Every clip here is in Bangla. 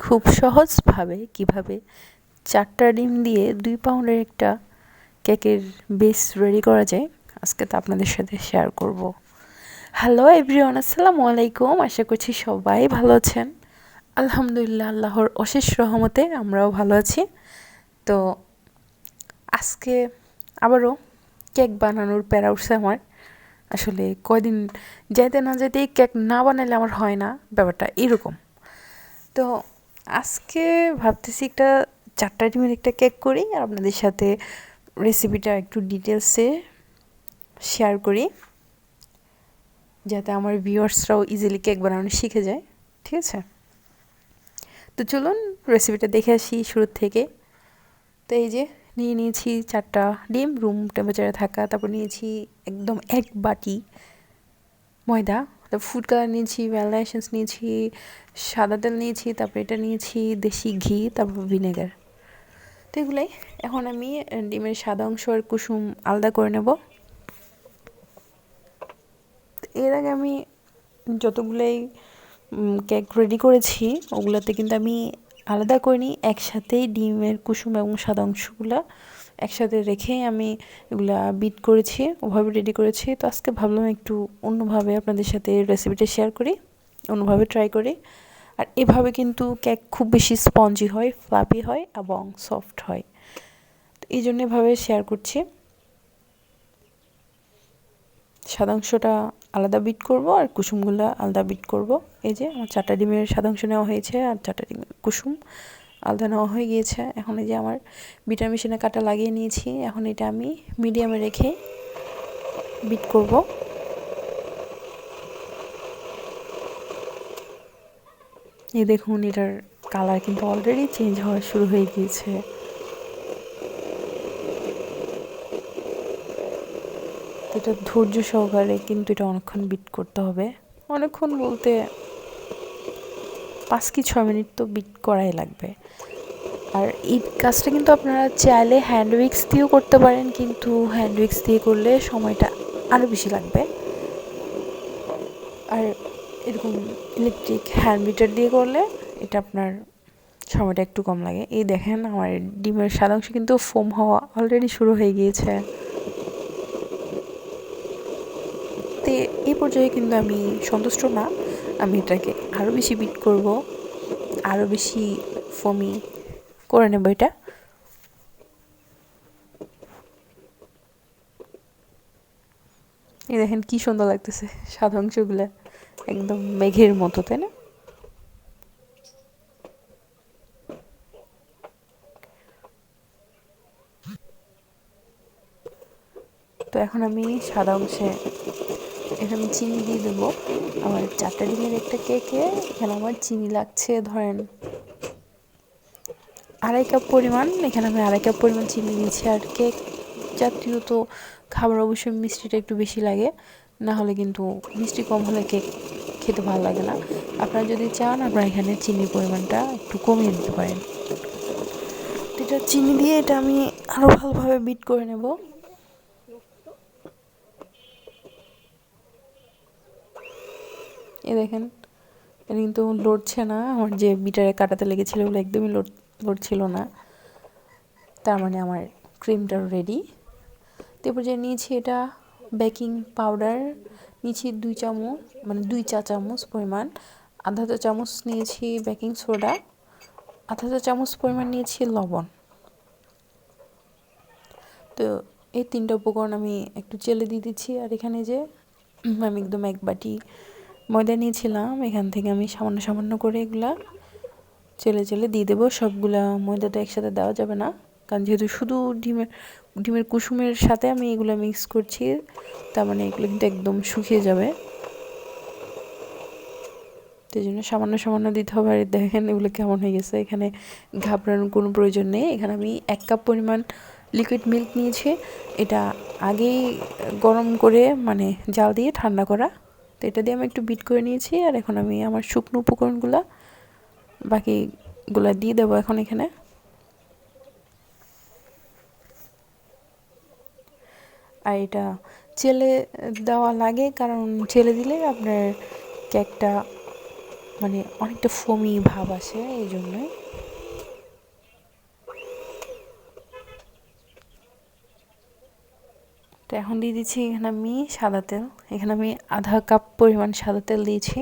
খুব সহজভাবে কিভাবে 4টা ডিম দিয়ে 2 পাউন্ডের একটা কেকের বেস রেডি করা যায় আজকে তা আপনাদের সাথে শেয়ার করব। হ্যালো এভরিওয়ান, আসসালামু আলাইকুম। আশা করছি সবাই ভালো আছেন। আলহামদুলিল্লাহ, আল্লাহর অশেষ রহমতে আমরাও ভালো আছি। তো আজকে আবারও কেক বানানোর প্যারা উঠছে আমার। আসলে কয়দিন যেতে না যেতেই কেক না বানালে আমার হয় না, ব্যাপারটা এরকম। তো আজকে ভাবতেছি একটা 4টা ডিমের একটা কেক করি আর আপনাদের সাথে রেসিপিটা একটু ডিটেলসে শেয়ার করি, যাতে আমার ভিউয়ার্সরাও ইজিলি কেক বানানো শিখে যায়। ঠিক আছে, তো চলুন রেসিপিটা দেখে আসি শুরু থেকে। তো এই যে নিয়েছি 4টা ডিম রুম টেম্পারেচারে থাকা, তারপর নিয়েছি একদম 1 বাটি ময়দা, তারপর ফুড কালার নিয়েছি, ভ্যানিলা এসেন্স নিয়েছি, সাদা তেল নিয়েছি, তারপর এটা নিয়েছি দেশি ঘি, তারপর ভিনেগার। তো এগুলাই এখন আমি ডিমের সাদা অংশ আর কুসুম আলাদা করে নেব। এর আগে আমি যতগুলাই কেক রেডি করেছি ওগুলোতে কিন্তু আমি আলাদা করিনি, একসাথেই ডিমের কুসুম এবং সাদা অংশগুলো একসাথে রেখেই আমি এগুলা বিট করেছি, ওভাবে রেডি করেছি। তো আজকে ভাবলাম একটু অন্যভাবে আপনাদের সাথে রেসিপিটা শেয়ার করি, অন্যভাবে ট্রাই করি। আর এভাবে কিন্তু কেক খুব বেশি স্পঞ্জি হয়, ফ্লাফি হয় এবং সফট হয়। তো এই জন্য এভাবে শেয়ার করছি। সাদা অংশটা আলাদা বিট করব আর কুসুমগুলো আলাদা বিট করব। এই যে আমার 4টা ডিমের সাদা অংশ নেওয়া হয়েছে আর 4টা ডিমের কুসুম আলাদা নেওয়া হয়ে গিয়েছে। এখন এই যে আমার বিটার মেশিনে কাটা লাগিয়ে নিয়েছি। এখন এটা আমি মিডিয়ামে রেখে বিট করব। এই দেখুন, এটার কালার কিন্তু অলরেডি চেঞ্জ হওয়া শুরু হয়ে গিয়েছে। এটা ধৈর্য সহকারে কিন্তু এটা অনেকক্ষণ বিট করতে হবে। অনেকক্ষণ বলতে 5 কি 6 মিনিট তো বিট করাই লাগবে। আর এই কাজটা কিন্তু আপনারা চাইলে হ্যান্ড উইক্স দিয়েও করতে পারেন, কিন্তু হ্যান্ড উইক্স দিয়ে করলে সময়টা আরও বেশি লাগবে। আর এরকম ইলেকট্রিক হ্যান্ড বিটার দিয়ে করলে এটা আপনার সময়টা একটু কম লাগে। এই দেখেন আমার ডিমের সাদা অংশ কিন্তু ফোম হওয়া অলরেডি শুরু হয়ে গিয়েছে। তো এই পর্যায়ে কিন্তু আমি সন্তুষ্ট না, আমি এটাকে আরও বেশি বিট করব, আরও বেশি ফোমি করে নেব এটা। এই দেখেন কি সুন্দর লাগতেছে, সাদা অংশগুলো একদম মেঘের মতো, তাই না? তো এখন আমি সাদা অংশে এখানে চিনি দিয়ে দেবো। আমার 4টা ডিমের একটা কেকে এখানে আমার চিনি লাগছে ধরেন 2.5 কাপ পরিমাণ। এখানে আমি 2.5 কাপ পরিমাণ চিনি দিয়েছি। আর কেক জাতীয় তো খাবার অবশ্যই মিষ্টিটা একটু বেশি লাগে, না হলে কিন্তু মিষ্টি কম হলে কেক খেতে ভালো লাগে না। আপনারা যদি চান আপনারা এখানে চিনির পরিমাণটা একটু কমিয়ে দিতে পারেন। এটা চিনি দিয়ে এটা আমি আরও ভালোভাবে বিট করে নেব। এ দেখেন, এটা কিন্তু লড়ছে না। আমার যে বিটারে কাটাতে লেগেছিলো ওগুলো একদমই লড়ছিল না, তার মানে আমার ক্রিমটা রেডি। তারপর যে নিয়েছি এটা বেকিং পাউডার নিয়েছি 2 চামচ, মানে 2 চা চামচ পরিমাণ। আধা চা চামচ নিয়েছি বেকিং সোডা, আধা চা চামচ পরিমাণ নিয়েছি লবণ। তো এই 3টা উপকরণ আমি একটু চেলে দিয়ে দিচ্ছি। আর এখানে যে আমি একদম 1 বাটি ময়দা নিয়েছিলাম, এখান থেকে আমি সামান্য সামান্য করে এগুলা চেলে চেলে দিয়ে দেবো। সবগুলা ময়দা তো একসাথে দেওয়া যাবে না, কারণ যেহেতু শুধু ডিমের কুসুমের সাথে আমি এগুলো মিক্স করছি, তার মানে এগুলো কিন্তু একদম শুকিয়ে যাবে। সেই জন্য সামান্য সামান্য দিতে হবে। আর দেখেন এগুলো কেমন হয়ে গেছে, এখানে ঘাবড়ানোর কোনো প্রয়োজন নেই। এখানে আমি 1 কাপ পরিমাণ লিকুইড মিল্ক নিয়েছি, এটা আগেই গরম করে মানে জাল দিয়ে ঠান্ডা করা। তো এটা দিয়ে আমি একটু বিট করে নিয়েছি। আর এখন আমি আমার শুকনো উপকরণগুলো বাকিগুলো দিয়ে দেবো এখন এখানে। আর এটা চেলে দেওয়া লাগে, কারণ চেলে দিলে আপনার কেকটা মানে অনেকটা ফোমি ভাব আসে, এই জন্যই। তো এখন দিয়ে দিচ্ছি এখানে আমি সাদা তেল। এখানে আমি আধা কাপ পরিমাণ সাদা তেল দিয়েছি।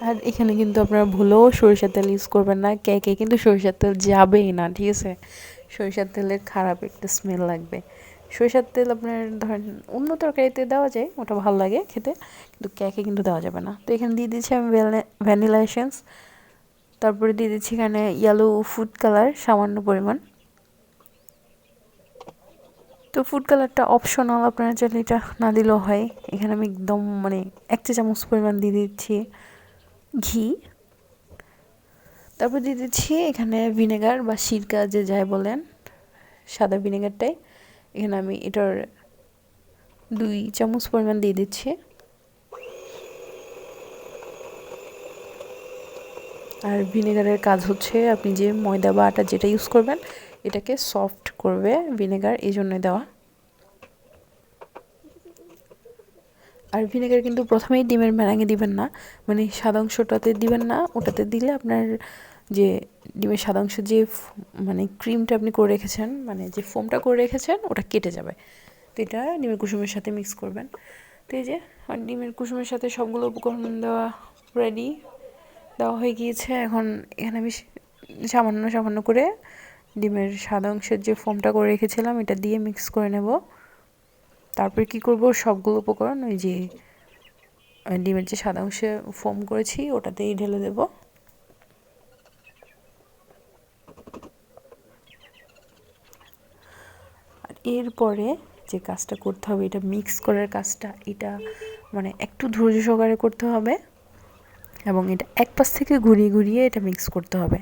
আর এখানে কিন্তু আপনারা ভুলেও সরিষার তেল ইউজ করবেন না, কেকে কিন্তু সরিষার তেল যাবেই না, ঠিক আছে? সরিষার তেলের খারাপ একটা স্মেল লাগবে। সরিষার তেল আপনার ধরেন অন্য তরকারিতে দেওয়া যায়, ওটা ভালো লাগে খেতে, কিন্তু কেকে কিন্তু দেওয়া যাবে না। তো এখানে দিয়ে দিচ্ছি আমি ভ্যানিলা এসেন্স, তারপরে দিয়ে দিচ্ছি এখানে ইয়েলো ফুড কালার সামান্য পরিমাণ। তো ফুড কালারটা অপশনাল, আপনারা চাইলে এটা না দিলেও হয়। এখানে আমি একদম মানে 1 চা চামচ পরিমাণ দিয়ে দিচ্ছি ঘি। তারপর দিয়ে দিচ্ছি এখানে ভিনেগার বা সিরকা, যে যাই বলেন, সাদা ভিনেগারটাই। এখানে আমি এটার 2 চামচ পরিমাণ দিয়ে দিচ্ছি। আর ভিনেগারের কাজ হচ্ছে আপনি যে ময়দা বা আটা যেটা ইউজ করবেন এটাকে সফট করবে ভিনেগার, এই জন্যই দেওয়া। আর ভিনেগার কিন্তু প্রথমেই ডিমের ম্যারাঙে দিবেন না, মানে সাদা অংশটাতে দিবেন না। ওটাতে দিলে আপনার যে ডিমের সাদা অংশ যে মানে ক্রিমটা আপনি করে রেখেছেন, মানে যে ফোমটা করে রেখেছেন, ওটা কেটে যাবে। তো এটা ডিমের কুসুমের সাথে মিক্স করবেন। তো এই যে ডিমের কুসুমের সাথে সবগুলো উপকরণ দেওয়া রেডি, দেওয়া হয়ে গিয়েছে। এখন এখানে আমি সামান্য সামান্য করে ডিমের সাদা অংশের যে ফোমটা করে রেখেছিলাম এটা দিয়ে মিক্স করে নেব। তারপর কি করব, সবগুলো উপকরণ ওই যে ডিমের যে সাদা অংশে ফোম করেছি ওটাতেই ঢেলে দেব। আর এরপরে যে কাজটা করতে হবে, এটা মিক্স করার কাজটা, এটা মানে একটু ধৈর্য সহকারে করতে হবে এবং এটা এক পাশ থেকে ঘুরিয়ে ঘুরিয়ে এটা মিক্স করতে হবে।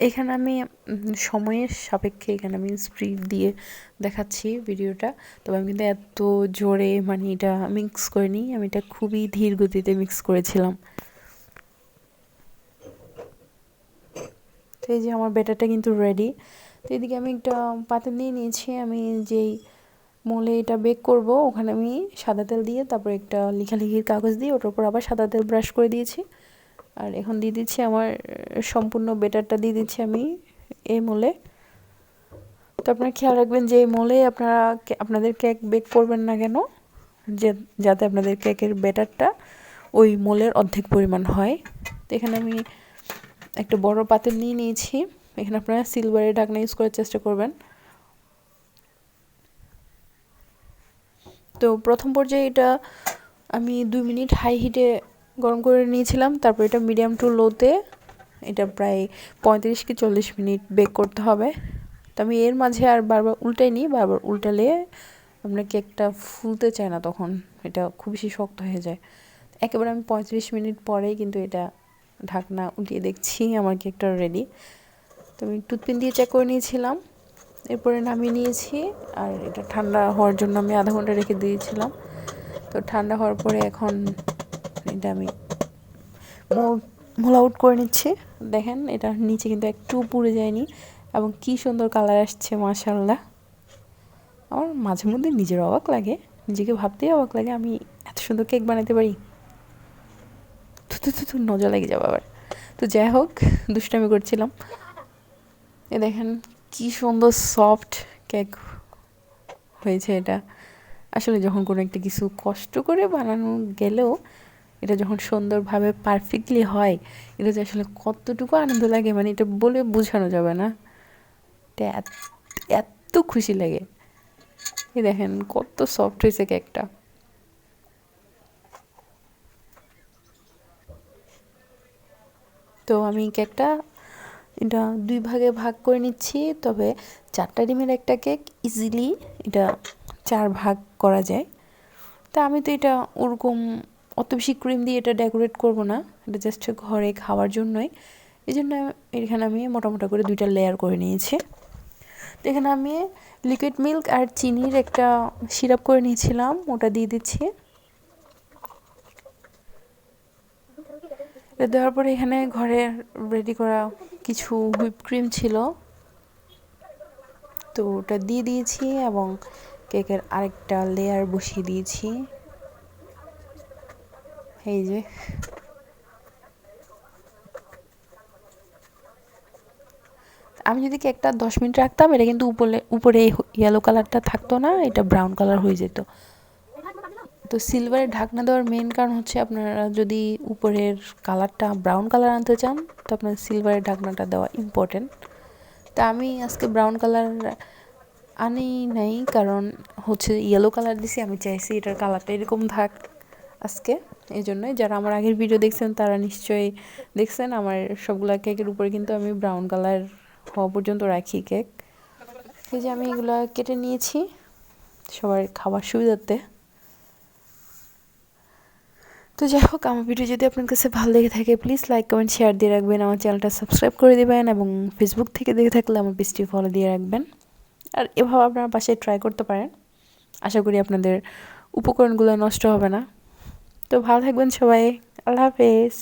এখানে আমি সময়ের সাপেক্ষে এখানে আমি স্পিড দিয়ে দেখাচ্ছি ভিডিওটা, তবে আমি কিন্তু এত জোরে মানে এটা মিক্স করিনি, আমি এটা খুবই ধীর গতিতে মিক্স করেছিলাম। তো এই যে আমার ব্যাটারটা কিন্তু রেডি। তো এদিকে আমি একটা পাতিল নিয়ে নিয়েছি, আমি যেই মোলে এটা বেক করব ওখানে আমি সাদা তেল দিয়ে তারপর একটা লেখালেখির কাগজ দিয়ে ওটার উপর আবার সাদা তেল ব্রাশ করে দিয়েছি। আর এখন দিয়ে দিচ্ছি আমার সম্পূর্ণ ব্যাটারটা দিয়ে দিচ্ছি আমি এই মোলে। তো আপনারা খেয়াল রাখবেন যে এই মোলে আপনারা আপনাদের কেক বেক করবেন না কেন, যে যাতে আপনাদের কেকের ব্যাটারটা ওই মোলের অর্ধেক পরিমাণ হয়। তো এখানে আমি একটা বড় পাতিল নিয়ে নিয়েছি, এখানে আপনারা সিলভারের ঢাকনা ইউজ করার চেষ্টা করবেন। তো প্রথম পর্যায়ে এটা আমি 2 মিনিট হাই হিটে গরম করে নিয়েছিলাম, তারপর এটা মিডিয়াম টু লোতে এটা প্রায় 35 কি 40 মিনিট বেক করতে হবে। তো আমি এর মাঝে আর বারবার উল্টাই নিই, বারবার উল্টালে আপনার কেকটা ফুলতে চায় না, তখন এটা খুব বেশি শক্ত হয়ে যায়। একেবারে আমি 35 মিনিট পরেই কিন্তু এটা ঢাকনা উল্টিয়ে দেখছি আমার কেকটা রেডি। তো আমি টুথপিন দিয়ে চেক করে নিয়েছিলাম, এরপরে নামিয়ে নিয়েছি। আর এটা ঠান্ডা হওয়ার জন্য আমি আধা ঘন্টা রেখে দিয়েছিলাম। তো ঠান্ডা হওয়ার পরে এখন এটা আমি মোল আউট করে নিচ্ছি। দেখেন এটা নিচে কিন্তু একটু পুড়ে যায়নি এবং কি সুন্দর কালার আসছে, মাশাআল্লাহ। আমার মাঝে মধ্যে নিজের অবাক লাগে, নিজেকে ভাবতেই অবাক লাগে আমি এত সুন্দর কেক বানাতে পারি। তো নজর লেগে যাবে আবার। তো যাই হোক, দুষ্টামি করছিলাম। এ দেখেন কি সুন্দর সফট কেক হয়েছে এটা। আসলে যখন কোনো একটা কিছু কষ্ট করে বানানো গেলেও এটা যখন সুন্দরভাবে পারফেক্টলি হয়, এটা যে আসলে কতটুকু আনন্দ লাগে মানে এটা বলে বোঝানো যাবে না। এটা এত খুশি লাগে। এই দেখেন কত সফট হয়েছে কেকটা। তো আমি কেকটা এটা 2 ভাগে ভাগ করে নিচ্ছি, তবে 4টা ডিমের একটা কেক ইজিলি এটা 4 ভাগ করা যায়। তা আমি তো এটা ওরকম অত বেশি ক্রিম দিয়ে এটা ডেকোরেট করব না, এটা জাস্ট ঘরে খাওয়ার জন্যই। এই জন্য এখানে আমি মোটামোটা করে 2টা লেয়ার করে নিয়েছি। তো এখানে আমি লিকুইড মিল্ক আর চিনির একটা সিরাপ করে নিয়েছিলাম, ওটা দিয়ে দিচ্ছি। এটা দেওয়ার পরে এখানে ঘরে রেডি করা কিছু হুইপ ক্রিম ছিল, তো ওটা দিয়ে দিয়েছি এবং কেকের আরেকটা লেয়ার বসিয়ে দিয়েছি। এই যে আমি যদি কেকটা 10 মিনিট রাখতাম, এটা কিন্তু উপরে ইয়েলো কালারটা থাকতো না, এটা ব্রাউন কালার হয়ে যেত। তো সিলভারের ঢাকনা দেওয়ার মেন কারণ হচ্ছে আপনারা যদি উপরের কালারটা ব্রাউন কালার আনতে চান তো আপনার সিলভারের ঢাকনাটা দেওয়া ইম্পর্টেন্ট। তা আমি আজকে ব্রাউন কালার আনি নাই, কারণ হচ্ছে ইয়েলো কালার দিছি, আমি চাইছি এটার কালারটা এরকম থাক আজকে। এই জন্যই যারা আমার আগের ভিডিও দেখছেন তারা নিশ্চয়ই দেখছেন আমার সবগুলা কেকের উপরে কিন্তু আমি ব্রাউন কালার হওয়া পর্যন্ত রাখি কেক। এই যে আমি এগুলো কেটে নিয়েছি সবার খাবার সুবিধার্থে। তো যাই হোক, আমার ভিডিও যদি আপনার কাছে ভালো লেগে থাকে প্লিজ লাইক কমেন্ট শেয়ার দিয়ে রাখবেন, আমার চ্যানেলটা সাবস্ক্রাইব করে দেবেন এবং ফেসবুক থেকে দেখে থাকলে আমার পেজটি ফলো দিয়ে রাখবেন। আর এভাবে আপনারা বাসায় ট্রাই করতে পারেন, আশা করি আপনাদের উপকরণগুলো নষ্ট হবে না। তো ভালো থাকবেন সবাই, আল্লাহ হাফেজ।